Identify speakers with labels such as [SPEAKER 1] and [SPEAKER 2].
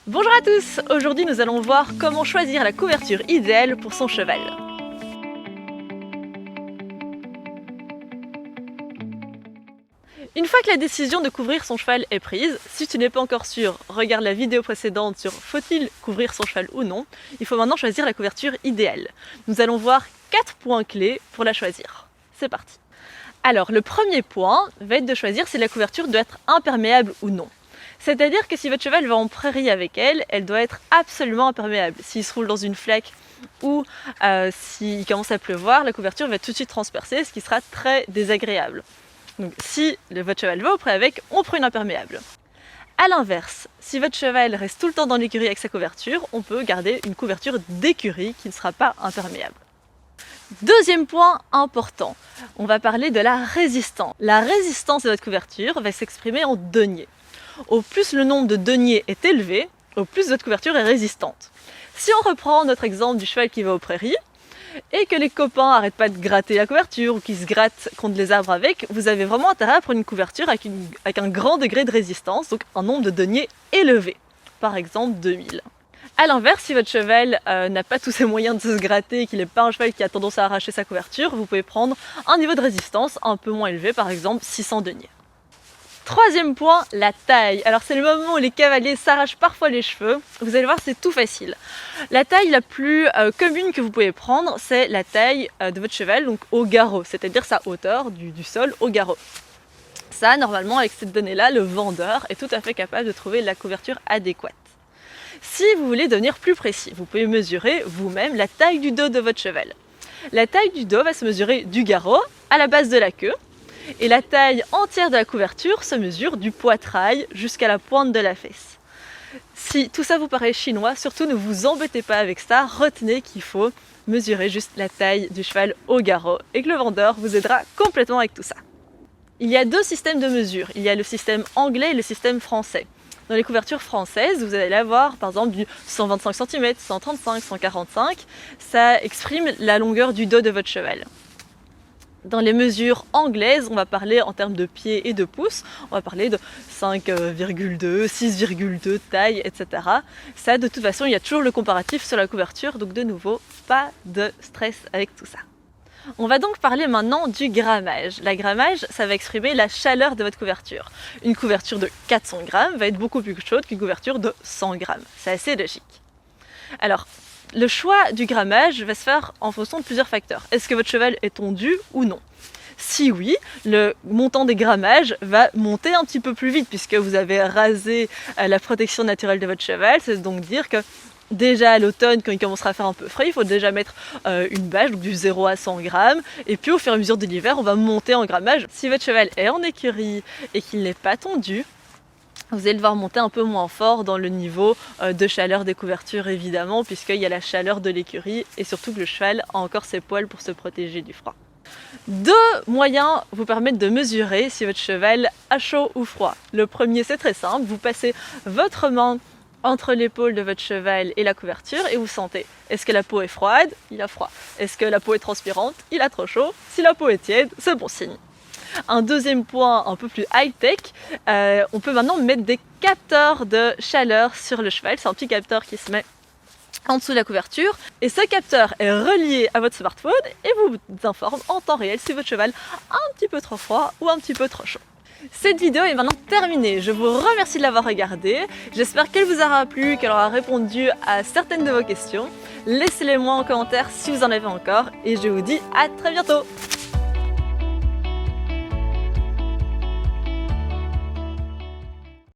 [SPEAKER 1] Bonjour à tous! Aujourd'hui nous allons voir comment choisir la couverture idéale pour son cheval. Une fois que la décision de couvrir son cheval est prise, si tu n'es pas encore sûr, regarde la vidéo précédente sur faut-il couvrir son cheval ou non, il faut maintenant choisir la couverture idéale. Nous allons voir 4 points clés pour la choisir. C'est parti! Alors le premier point va être de choisir si la couverture doit être imperméable ou non. C'est-à-dire que si votre cheval va en prairie avec elle, elle doit être absolument imperméable. S'il se roule dans une flaque ou s'il commence à pleuvoir, la couverture va tout de suite transpercer, ce qui sera très désagréable. Donc si votre cheval va au pré avec, on prend une imperméable. A l'inverse, si votre cheval reste tout le temps dans l'écurie avec sa couverture, on peut garder une couverture d'écurie qui ne sera pas imperméable. Deuxième point important, on va parler de la résistance. La résistance de votre couverture va s'exprimer en deniers. Au plus le nombre de deniers est élevé, au plus votre couverture est résistante. Si on reprend notre exemple du cheval qui va aux prairies, et que les copains n'arrêtent pas de gratter la couverture ou qu'ils se grattent contre les arbres avec, vous avez vraiment intérêt à prendre une couverture avec un grand degré de résistance, donc un nombre de deniers élevé, par exemple 2000. A l'inverse, si votre cheval n'a pas tous ses moyens de se gratter et qu'il n'est pas un cheval qui a tendance à arracher sa couverture, vous pouvez prendre un niveau de résistance un peu moins élevé, par exemple 600 deniers. Troisième point, la taille. Alors c'est le moment où les cavaliers s'arrachent parfois les cheveux. Vous allez voir, c'est tout facile. La taille la plus commune que vous pouvez prendre, c'est la taille de votre cheval, donc au garrot, c'est-à-dire sa hauteur du sol au garrot. Ça, normalement, avec cette donnée-là, le vendeur est tout à fait capable de trouver la couverture adéquate. Si vous voulez devenir plus précis, vous pouvez mesurer vous-même la taille du dos de votre cheval. La taille du dos va se mesurer du garrot à la base de la queue, et la taille entière de la couverture se mesure du poitrail jusqu'à la pointe de la fesse. Si tout ça vous paraît chinois, surtout ne vous embêtez pas avec ça, retenez qu'il faut mesurer juste la taille du cheval au garrot et que le vendeur vous aidera complètement avec tout ça. Il y a deux systèmes de mesure, il y a le système anglais et le système français. Dans les couvertures françaises, vous allez avoir par exemple du 125 cm, 135, 145, ça exprime la longueur du dos de votre cheval. Dans les mesures anglaises, on va parler en termes de pieds et de pouces, on va parler de 5,2, 6,2 taille, etc. Ça, de toute façon, il y a toujours le comparatif sur la couverture, donc de nouveau, pas de stress avec tout ça. On va donc parler maintenant du grammage. La grammage, ça va exprimer la chaleur de votre couverture. Une couverture de 400 grammes va être beaucoup plus chaude qu'une couverture de 100 grammes. C'est assez logique. Alors, le choix du grammage va se faire en fonction de plusieurs facteurs. Est-ce que votre cheval est tondu ou non? Si oui, le montant des grammages va monter un petit peu plus vite puisque vous avez rasé la protection naturelle de votre cheval. C'est donc dire que déjà à l'automne, quand il commencera à faire un peu frais, il faut déjà mettre une bâche, donc du 0 à 100 grammes. Et puis au fur et à mesure de l'hiver, on va monter en grammage. Si votre cheval est en écurie et qu'il n'est pas tondu, vous allez devoir monter un peu moins fort dans le niveau de chaleur des couvertures évidemment, puisqu'il y a la chaleur de l'écurie et surtout que le cheval a encore ses poils pour se protéger du froid. Deux moyens vous permettent de mesurer si votre cheval a chaud ou froid. Le premier, c'est très simple, vous passez votre main entre l'épaule de votre cheval et la couverture et vous sentez. Est-ce que la peau est froide? Il a froid. Est-ce que la peau est transpirante? Il a trop chaud. Si la peau est tiède, c'est bon signe. Un deuxième point un peu plus high-tech, on peut maintenant mettre des capteurs de chaleur sur le cheval. C'est un petit capteur qui se met en dessous de la couverture et ce capteur est relié à votre smartphone et vous informe en temps réel si votre cheval a un petit peu trop froid ou un petit peu trop chaud. Cette vidéo est maintenant terminée, je vous remercie de l'avoir regardée, j'espère qu'elle vous aura plu, qu'elle aura répondu à certaines de vos questions. Laissez-les moi en commentaire si vous en avez encore et je vous dis à très bientôt.